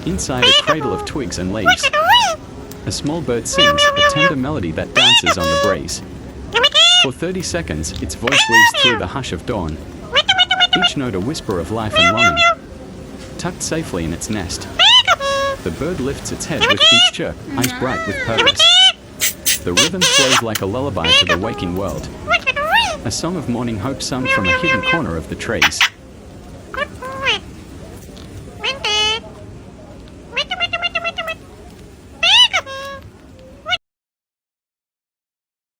Inside a cradle of twigs and leaves, a small bird sings a tender melody that dances on the breeze. For 30 seconds, its voice weaves through the hush of dawn, each note a whisper of life and longing. Tucked safely in its nest, the bird lifts its head with each chirp, eyes bright with purpose. The rhythm flows like a lullaby to the waking world, a song of morning hope sung from a hidden corner of the trees.